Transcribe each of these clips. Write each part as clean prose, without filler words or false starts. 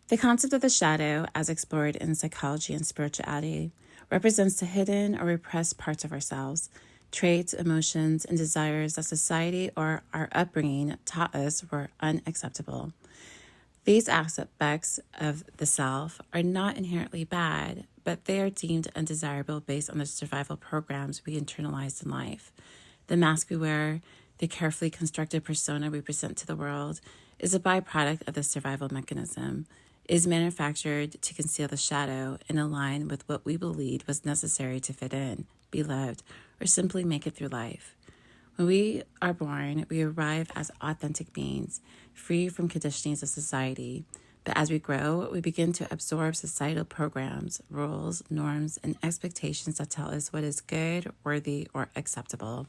The concept of the shadow, as explored in psychology and spirituality, represents the hidden or repressed parts of ourselves, traits, emotions, and desires that society or our upbringing taught us were unacceptable. These aspects of the self are not inherently bad, but they are deemed undesirable based on the survival programs we internalized in life. The mask we wear, the carefully constructed persona we present to the world, is a byproduct of this survival mechanism. It is manufactured to conceal the shadow and align with what we believed was necessary to fit in, be loved, or simply make it through life. When we are born, we arrive as authentic beings, free from conditionings of society. But as we grow, we begin to absorb societal programs, rules, norms, and expectations that tell us what is good, worthy, or acceptable.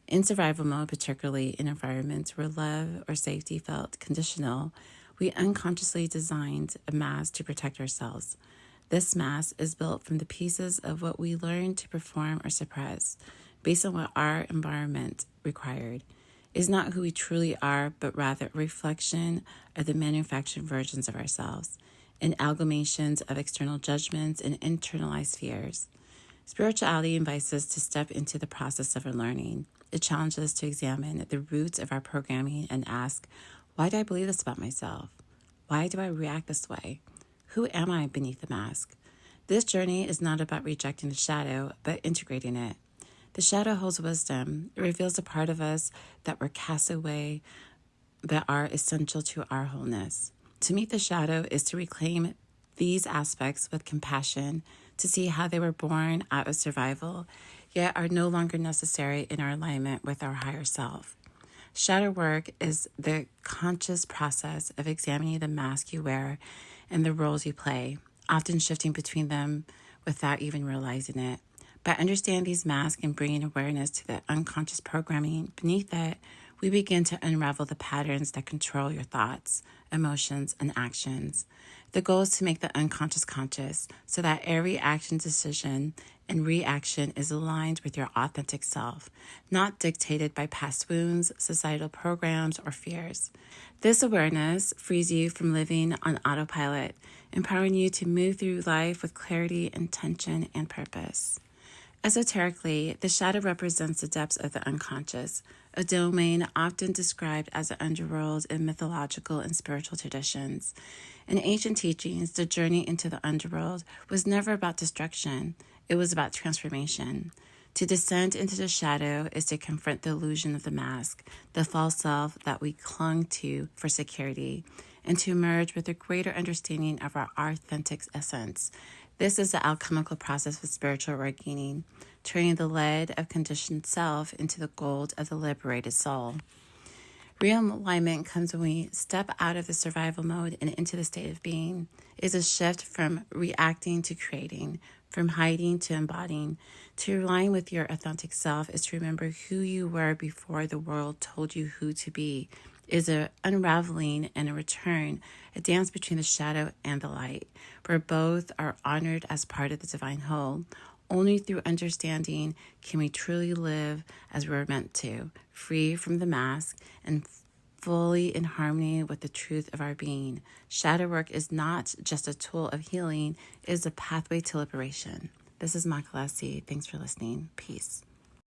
In survival mode, particularly in environments where love or safety felt conditional, we unconsciously designed a mask to protect ourselves. This mask is built from the pieces of what we learned to perform or suppress, based on what our environment required. It is not who we truly are, but rather a reflection of the manufactured versions of ourselves, and amalgamations of external judgments and internalized fears. Spirituality invites us to step into the process of unlearning. It challenges us to examine the roots of our programming and ask, why do I believe this about myself? Why do I react this way? Who am I beneath the mask? This journey is not about rejecting the shadow, but integrating it. The shadow holds wisdom. It reveals a part of us that were cast away, that are essential to our wholeness. To meet the shadow is to reclaim these aspects with compassion, to see how they were born out of survival, yet are no longer necessary in our alignment with our higher self. Shadow work is the conscious process of examining the mask you wear and the roles you play, often shifting between them without even realizing it. By understanding these masks and bringing awareness to the unconscious programming beneath it, we begin to unravel the patterns that control your thoughts, emotions, and actions. The goal is to make the unconscious conscious so that every action, decision, and reaction is aligned with your authentic self, not dictated by past wounds, societal programs, or fears. This awareness frees you from living on autopilot, empowering you to move through life with clarity, intention, and purpose. Esoterically, the shadow represents the depths of the unconscious, a domain often described as the underworld in mythological and spiritual traditions. In ancient teachings, the journey into the underworld was never about destruction, it was about transformation. To descend into the shadow is to confront the illusion of the mask, the false self that we clung to for security, and to emerge with a greater understanding of our authentic essence. This is the alchemical process of spiritual awakening, turning the lead of conditioned self into the gold of the liberated soul. Realignment comes when we step out of the survival mode and into the state of being. It is a shift from reacting to creating, from hiding to embodying. To align with your authentic self is to remember who you were before the world told you who to be. It is an unraveling and a return, a dance between the shadow and the light, where both are honored as part of the divine whole. Only through understanding can we truly live as we're meant to, free from the mask and fully in harmony with the truth of our being. Shadow work is not just a tool of healing, it is a pathway to liberation. This is Makalasi. Thanks for listening. Peace.